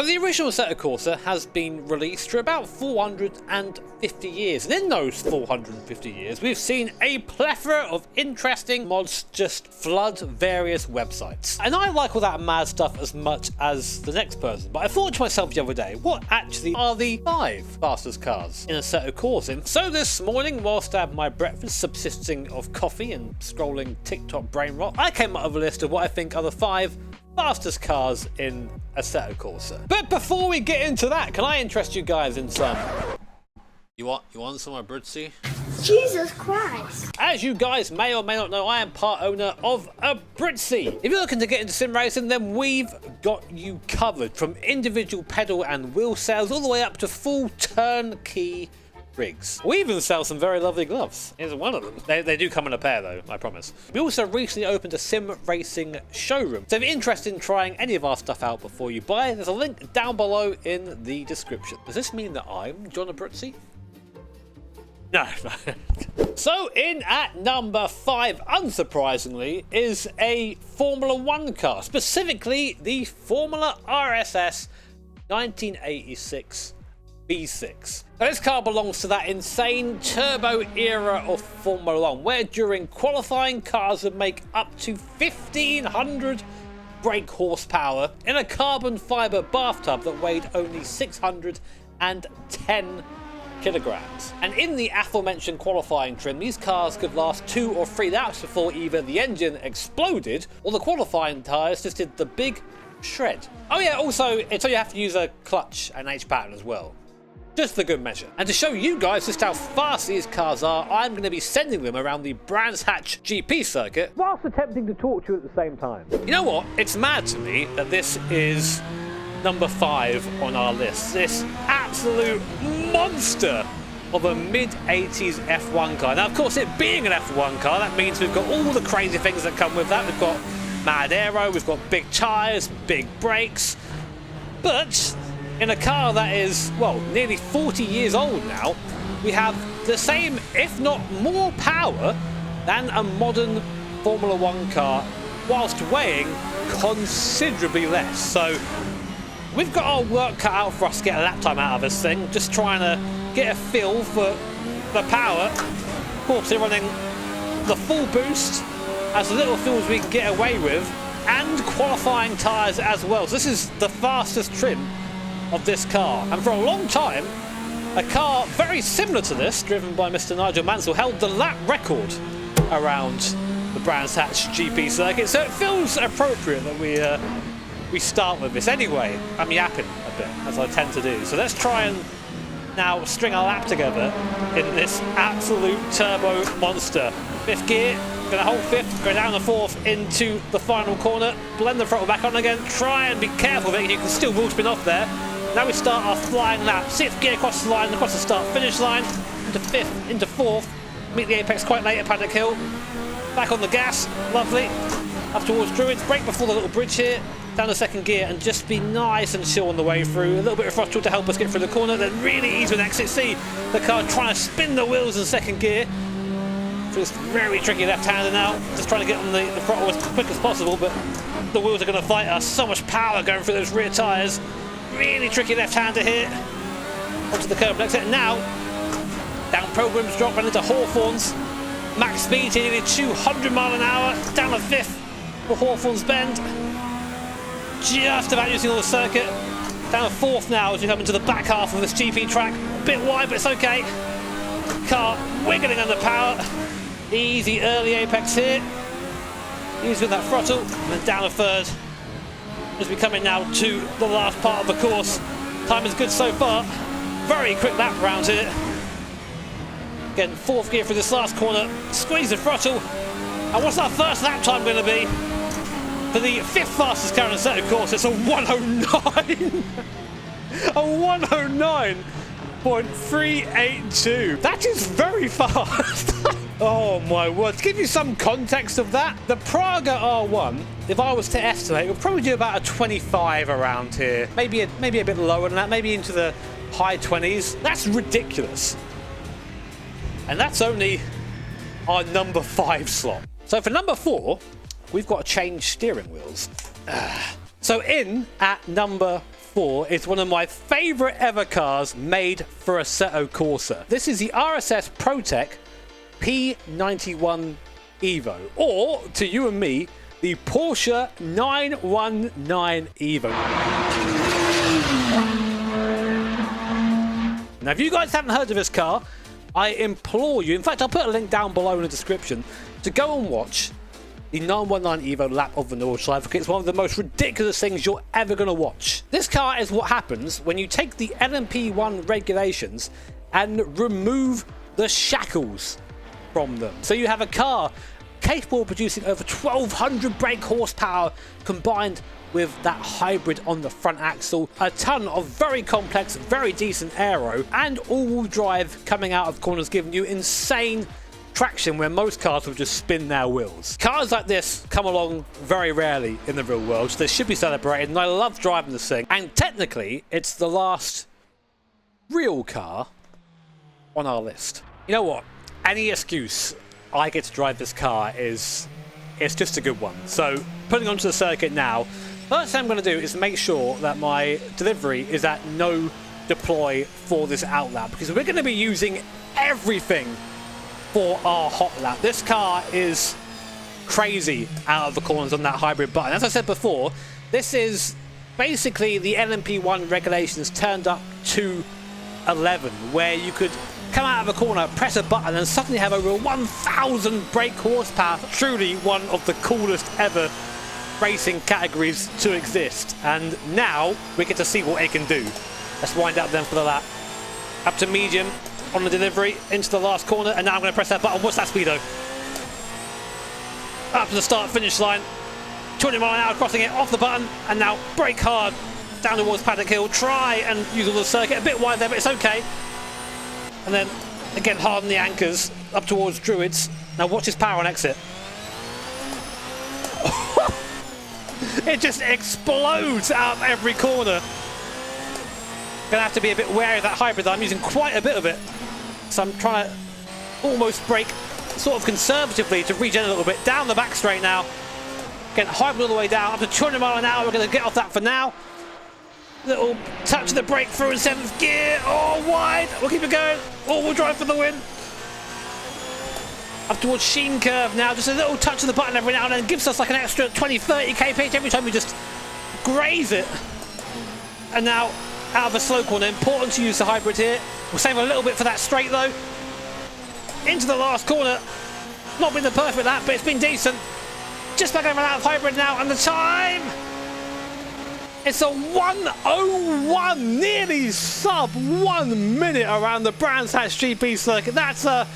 So the original Assetto Corsa has been released for about 450 years, and in those 450 years we've seen a plethora of interesting mods just flood various websites. And I like all that mad stuff as much as the next person, but I thought to myself the other day, what actually are the 5 fastest cars in Assetto Corsa? So this morning, whilst I had my breakfast subsisting of coffee and scrolling TikTok brain rot, I came up with a list of what I think are the 5 fastest cars in Assetto Corsa. But before we get into that, can I interest you guys in some... You want some Abruzzi? Jesus Christ. As you guys may or may not know, I am part owner of Abruzzi. If you're looking to get into sim racing, then we've got you covered, from individual pedal and wheel sales all the way up to full turnkey rigs. We even sell some very lovely gloves. Here's one of them. They do come in a pair though, I promise. We also recently opened a sim racing showroom. So if you're interested in trying any of our stuff out before you buy, there's a link down below in the description. Does this mean that I'm John Abruzzi? No. So in at number 5, unsurprisingly, is a Formula 1 car, specifically the Formula RSS 1986 V6. Now, this car belongs to that insane turbo era of Formula 1, where during qualifying cars would make up to 1,500 brake horsepower in a carbon fibre bathtub that weighed only 610 kilograms. And in the aforementioned qualifying trim, these cars could last 2 or 3 laps before either the engine exploded or the qualifying tyres just did the big shred. Oh yeah, also, it's so you have to use a clutch and H pattern as well. Just for good measure. And to show you guys just how fast these cars are, I'm going to be sending them around the Brands Hatch GP circuit whilst attempting to talk to you at the same time. You know what? It's mad to me that this is number 5 on our list. This absolute monster of a mid-80s F1 car. Now, of course, it being an F1 car, that means we've got all the crazy things that come with that. We've got mad aero, we've got big tyres, big brakes. But in a car that is, well, nearly 40 years old now, we have the same, if not more power than a modern Formula 1 car, whilst weighing considerably less. So we've got our work cut out for us to get a lap time out of this thing, just trying to get a feel for the power. Of course, they're running the full boost, as little fuel as we can get away with, and qualifying tyres as well. So this is the fastest trim of this car, and for a long time a car very similar to this, driven by Mr. Nigel Mansell, held the lap record around the Brands Hatch GP circuit, so it feels appropriate that we start with this. Anyway, I'm yapping a bit, as I tend to do, so let's try and now string a lap together in this absolute turbo monster. 5th gear, gonna hold 5th, go down the 4th into the final corner, blend the throttle back on again, try and be careful of it, you can still wheel spin off there. Now we start our flying lap. 6th gear across the line, across the start-finish line, into 5th, into 4th, meet the apex quite late at Paddock Hill, back on the gas, lovely, up towards Druids, brake before the little bridge here, down the 2nd gear, and just be nice and chill on the way through. A little bit of throttle to help us get through the corner, then really easy with exit. See the car trying to spin the wheels in 2nd gear. Feels very tricky left-hander now, just trying to get on the throttle as quick as possible, but the wheels are going to fight us. So much power going through those rear tyres. Really tricky left-hander here. Onto the curb and exit. And now, down Pilgrim's Drop and into Hawthorns. Max speed here, nearly 200 mile an hour. Down the 5th for Hawthorns Bend. Just about using all the circuit. Down the 4th now as we come into the back half of this GP track. A bit wide, but it's okay. Car wiggling under power. Easy early apex here. Easy with that throttle. And then down a 3rd. As we come in now to the last part of the course. Time is good so far. Very quick lap round here. Again, 4th gear for this last corner. Squeeze the throttle. And what's our first lap time going to be? For the 5th fastest car in Assetto Corsa, it's a 109. A 109.382. That is very fast. Oh my word. To give you some context of that, the Praga R1, if I was to estimate, would probably do about a 25 around here. Maybe a bit lower than that, maybe into the high 20s. That's ridiculous. And that's only our number 5 slot. So for number 4, we've got to change steering wheels. So in at number F204 is one of my favorite ever cars made for Assetto Corsa. This is the RSS ProTech P91 Evo, or to you and me, the Porsche 919 Evo. Now, if you guys haven't heard of this car, I implore you, in fact, I'll put a link down below in the description, to go and watch the 919 Evo lap of the Nordschleife. It's one of the most ridiculous things you're ever going to watch. This car is what happens when you take the LMP1 regulations and remove the shackles from them. So you have a car capable of producing over 1200 brake horsepower combined with that hybrid on the front axle, a ton of very complex, very decent aero, and all-wheel drive coming out of corners, giving you insane traction where most cars will just spin their wheels. Cars like this come along very rarely in the real world, so they should be celebrated, and I love driving this thing. And technically, it's the last real car on our list. You know what? Any excuse I get to drive this car it's just a good one. So, putting onto the circuit now, first thing I'm going to do is make sure that my delivery is at no deploy for this out lap, because we're going to be using everything for our hot lap. This car is crazy out of the corners on that hybrid button. As I said before, this is basically the LMP1 regulations turned up to 11, where you could come out of a corner, press a button, and suddenly have over 1000 brake horsepower. Truly one of the coolest ever racing categories to exist. And now we get to see what it can do. Let's wind up then for the lap. Up to medium on the delivery, into the last corner, and now I'm going to press that button. What's that speedo? Up to the start-finish line. 20 mile an hour, crossing it, off the button, and now brake hard down towards Paddock Hill. Try and use all the circuit. A bit wide there, but it's okay. And then, again, harden the anchors up towards Druids. Now watch his power on exit. It just explodes out of every corner. Gonna have to be a bit wary of that hybrid. I'm using quite a bit of it. So I'm trying to almost brake sort of conservatively to regen a little bit. Down the back straight now. Again, hybrid all the way down. Up to 200 mile an hour. We're going to get off that for now. Little touch of the brake through in 7th gear. Oh, wide. We'll keep it going. All-wheel drive for the win. Up towards Sheen curve now. Just a little touch of the button every now and then. Gives us like an extra 20-30 kph every time we just graze it. And now out of a slow corner. Important to use the hybrid here. We'll save a little bit for that straight though. Into the last corner. Not been the perfect lap, but it's been decent. Just back over out of hybrid now, and the time! It's a 1:01, nearly sub 1 minute around the Brands Hatch GP circuit. That's a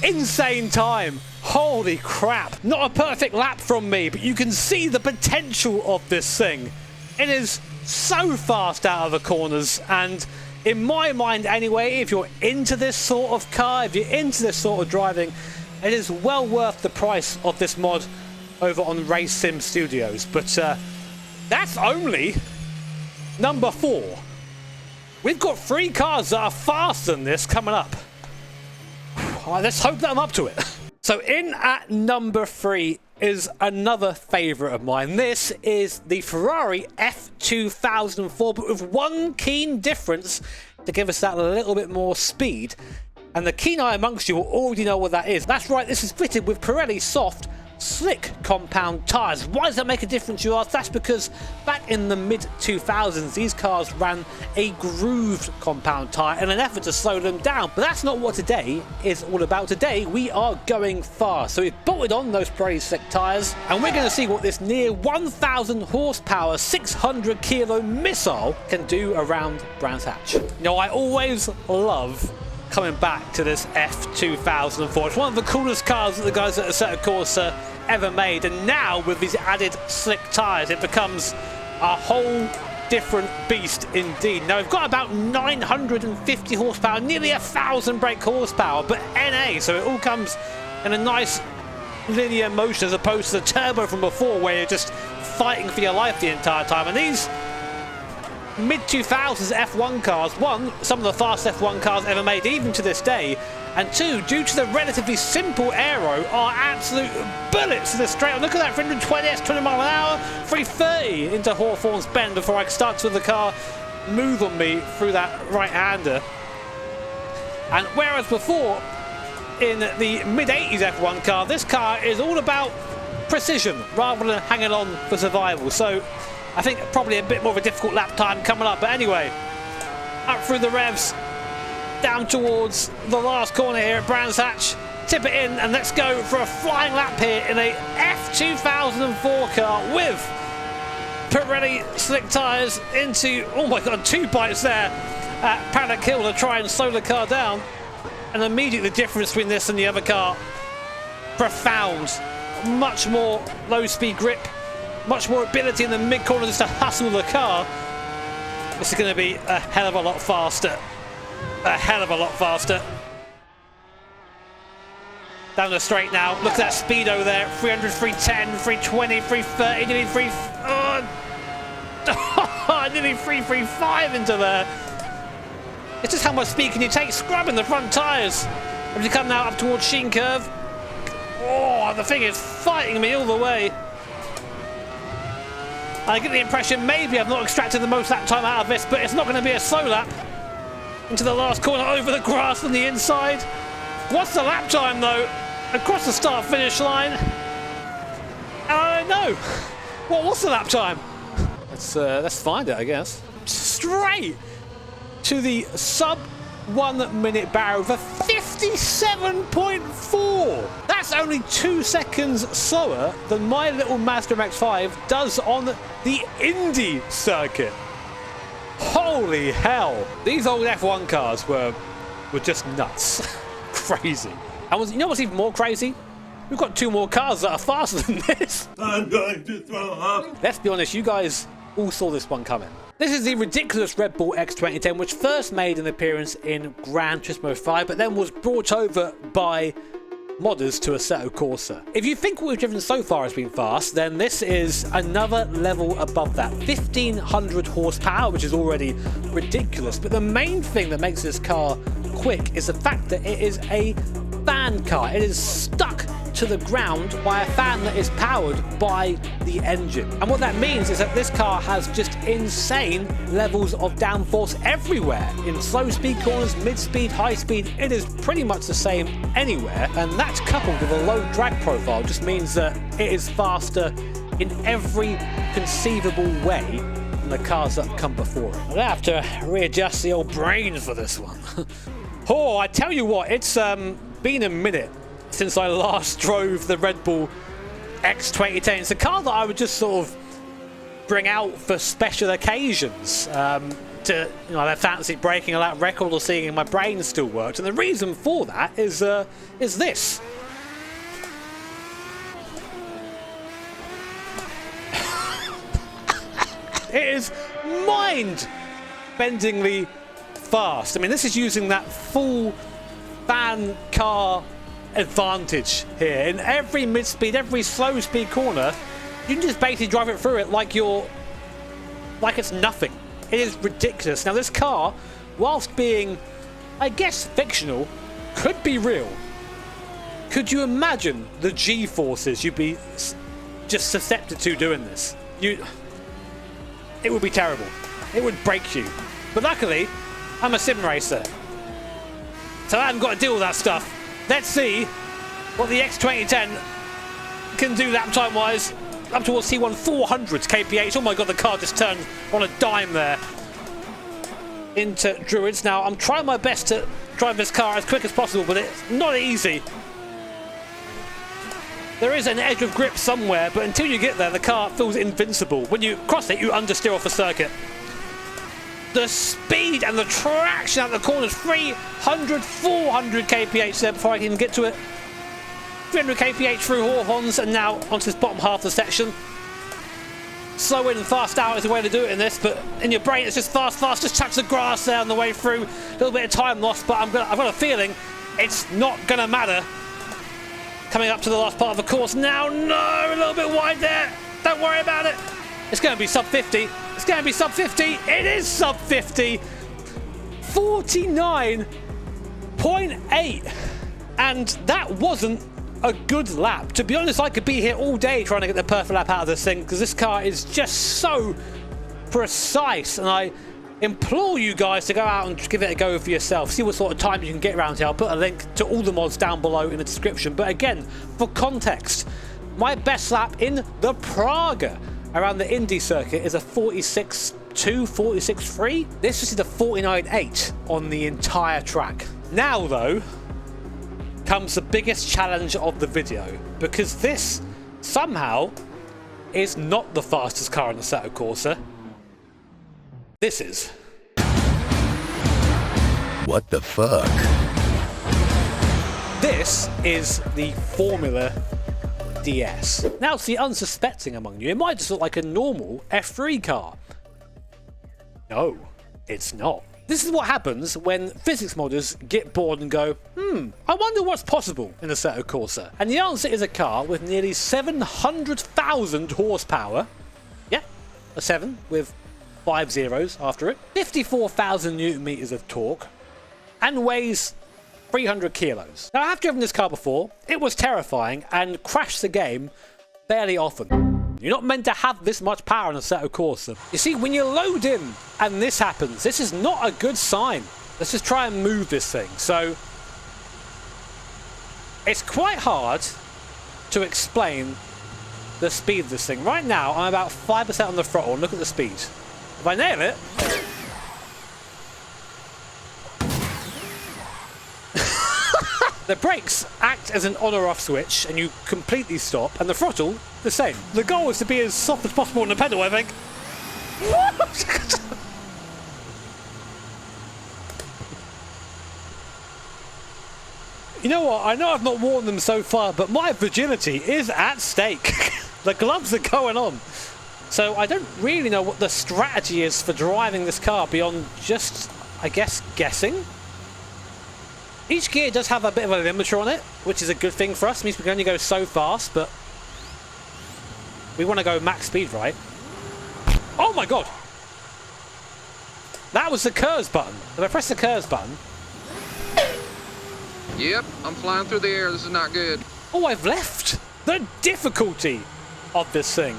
insane time. Holy crap. Not a perfect lap from me, but you can see the potential of this thing. It is so fast out of the corners, and in my mind anyway, if you're into this sort of car, if you're into this sort of driving, it is well worth the price of this mod over on Race Sim Studios. But that's only number 4. We've got 3 cars that are faster than this coming up. Let's hope that I'm up to it. So in at number 3 is another favourite of mine. This is the Ferrari F204, but with one keen difference to give us that little bit more speed. And the keen eye amongst you will already know what that is. That's right, this is fitted with Pirelli soft slick compound tyres. Why does that make a difference, you ask? That's because back in the mid-2000s, these cars ran a grooved compound tyre in an effort to slow them down. But that's not what today is all about. Today, we are going fast. So we've bolted on those Pirelli slick tyres, and we're going to see what this near 1,000 horsepower, 600 kilo missile can do around Brands Hatch. You know, I always love coming back to this F2004. It's one of the coolest cars that the guys at Assetto Corsa ever made, and now with these added slick tyres it becomes a whole different beast indeed. Now we've got about 950 horsepower, nearly 1,000 brake horsepower, but NA, so it all comes in a nice linear motion as opposed to the turbo from before where you're just fighting for your life the entire time. And these mid-2000s F1 cars, one, some of the fast F1 cars ever made, even to this day, and two, due to the relatively simple aero, are absolute bullets to the straight. Look at that, 320s, 20 mile an hour, 330 into Hawthorne's Bend before I start to the car move on me through that right-hander. And whereas before, in the mid-80s F1 car, this car is all about precision rather than hanging on for survival. So I think probably a bit more of a difficult lap time coming up. But anyway, up through the revs, down towards the last corner here at Brands Hatch. Tip it in and let's go for a flying lap here in a F2004 car with Pirelli slick tyres into, oh my god, 2 bites there at Paddock Hill to try and slow the car down. And immediately the difference between this and the other car, profound. Much more low speed grip, much more ability in the mid corner just to hustle the car. This is going to be a hell of a lot faster. A hell of a lot faster. Down the straight now. Look at that speedo there. 300, 310, 320, 330, nearly 3... Oh, nearly 335 into there. It's just how much speed can you take scrubbing the front tyres. As you come now up towards Sheen Curve. Oh, the thing is fighting me all the way. I get the impression maybe I've not extracted the most lap time out of this, but it's not going to be a slow lap. Into the last corner, over the grass on the inside. What's the lap time though? Across the start-finish line. I don't know. What's the lap time? Let's find it, I guess. Straight to the sub 1 minute barrier for 57.4. That's only 2 seconds slower than my little Mazda MX-5 does on the Indy circuit. Holy hell. These old F1 cars were just nuts. Crazy. And you know what's even more crazy? We've got 2 more cars that are faster than this. I'm going to throw up. Let's be honest, you guys all saw this one coming. This is the ridiculous Red Bull X210, which first made an appearance in Gran Turismo 5, but then was brought over by modders to Assetto Corsa. If you think what we've driven so far has been fast, then this is another level above that. 1500 horsepower, which is already ridiculous. But the main thing that makes this car quick is the fact that it is a fan car. It is stuck to the ground by a fan that is powered by the engine. And what that means is that this car has just insane levels of downforce everywhere. In slow speed corners, mid speed, high speed, it is pretty much the same anywhere. And that coupled with a low drag profile just means that it is faster in every conceivable way than the cars that come before it. I'm gonna have to readjust the old brain for this one. Oh, I tell you what, it's been a minute since I last drove the Red Bull X210. It's a car that I would just sort of bring out for special occasions to, you know, I fancy breaking a lap record or seeing if my brain still worked. And the reason for that is this. It is mind-bendingly fast. I mean, this is using that full fan car advantage here. In every mid-speed, every slow speed corner, you can just basically drive it through it like it's nothing. It is ridiculous. Now this car, whilst being, I guess, fictional, could be real. Could you imagine the G-forces you'd be just susceptible to doing this? It would be terrible. It would break you. But luckily, I'm a sim racer, so I haven't got to deal with that stuff. Let's see what the X210 can do lap time wise. Up towards T1 400 kph. Oh my god, the car just turned on a dime there into Druids. Now I'm trying my best to drive this car as quick as possible, but it's not easy. There is an edge of grip somewhere, but until you get there, the car feels invincible. When you cross it, you understeer off the circuit. The speed and the traction out the corners, 300, 400 kph there before I can even get to it. 300 kph through Hawthorns and now onto this bottom half of the section. Slow in and fast out is the way to do it in this, but in your brain it's just fast, fast, just touch the grass there on the way through. A little bit of time lost, but I've got a feeling it's not going to matter. Coming up to the last part of the course now. No, a little bit wide there. Don't worry about it. It's going to be sub 50. It's going to be sub 50. It is sub 50. 49.8. And that wasn't a good lap. To be honest, I could be here all day trying to get the perfect lap out of this thing because this car is just so precise. And I implore you guys to go out and give it a go for yourself. See what sort of time you can get around here. I'll put a link to all the mods down below in the description. But again, for context, my best lap in the Praga around the Indy circuit is a 46.2, 46.3. This is a 49.8 on the entire track. Now though, comes the biggest challenge of the video, because this somehow is not the fastest car in the Assetto Corsa. This is. What the fuck? This is the Formula DS. Now, to the unsuspecting among you, it might just look like a normal F3 car. No, it's not. This is what happens when physics modders get bored and go, I wonder what's possible in the Assetto Corsa. And the answer is a car with nearly 700,000 horsepower. Yeah, a 7 with 5 zeros after it. 54,000 newton meters of torque. And weighs 300 kilos. Now, I have driven this car before. It was terrifying and crashed the game fairly often. You're not meant to have this much power in a Assetto Corsa. You see, when you load in and this happens, this is not a good sign. Let's just try and move this thing. So, it's quite hard to explain the speed of this thing. Right now, I'm about 5% on the throttle, and look at the speed. If I nail it... The brakes act as an on or off switch, and you completely stop, and the throttle, the same. The goal is to be as soft as possible on the pedal, I think. You know what? I know I've not worn them so far, but my virginity is at stake. The gloves are going on. So I don't really know what the strategy is for driving this car beyond just, I guess, guessing. Each gear does have a bit of a limiter on it, which is a good thing for us. It means we can only go so fast, but we want to go max speed, right? Oh my god! That was the curves button. If I press the curves button... Yep, I'm flying through the air. This is not good. Oh, I've left! The difficulty of this thing.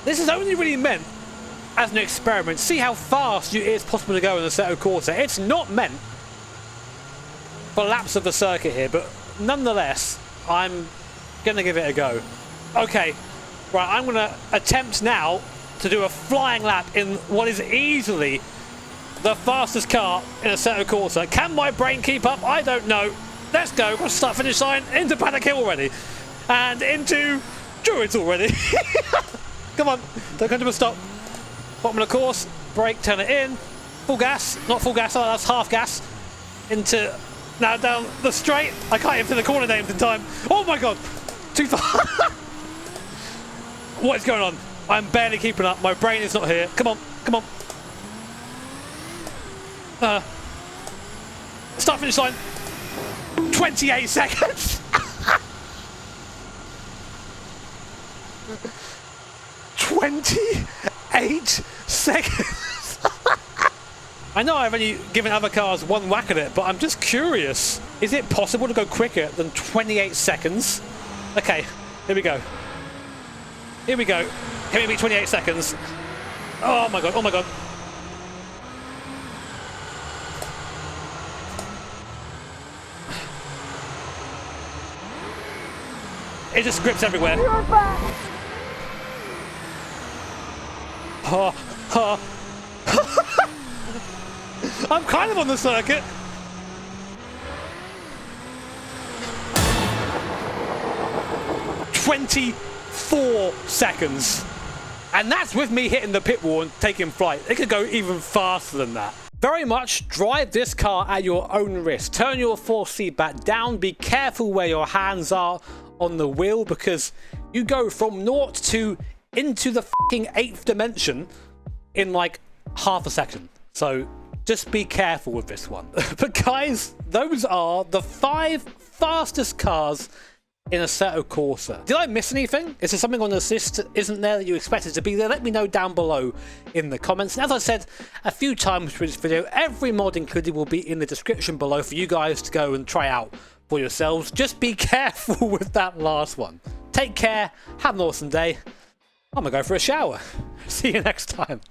This is only really meant as an experiment. See how fast it is possible to go in the Assetto Corsa. It's not meant for laps of the circuit here, but nonetheless, I'm gonna give it a go. Okay, right, I'm gonna attempt now to do a flying lap in what is easily the fastest car in a Assetto Corsa. Can my brain keep up? I don't know. Let's go. Got to start finish line into Paddock Hill already, and into Druids already. Come on, don't come to a stop. Bottom of the course, brake, turn it in, full gas, not full gas, oh, that's half gas, into, now down the straight. I can't even see the corner names in time. Oh my god, too far. What is going on? I'm barely keeping up, my brain is not here. Come on, come on. Start finish line. 28 seconds. 28 seconds. I know I've only given other cars one whack at it, but I'm just curious. Is it possible to go quicker than 28 seconds? Okay, here we go. Here we go. Can it be 28 seconds? Oh my god, oh my god. It just grips everywhere. Oh, oh. I'm kind of on the circuit. "24 seconds. And that's with me hitting the pit wall and taking flight. It could go even faster than that. Very much drive this car at your own risk. Turn your force feedback down. Be careful where your hands are on the wheel, because you go from 0 to into the fucking 8th dimension in like half a second. So just be careful with this one. But guys, those are the 5 fastest cars in Assetto Corsa. Did I miss anything? Is there something on the list isn't there that you expected to be there? Let me know down below in the comments. And as I said a few times through this video, every mod included will be in the description below for you guys to go and try out for yourselves. Just be careful with that last one. Take care, have an awesome day. I'm gonna go for a shower. See you next time.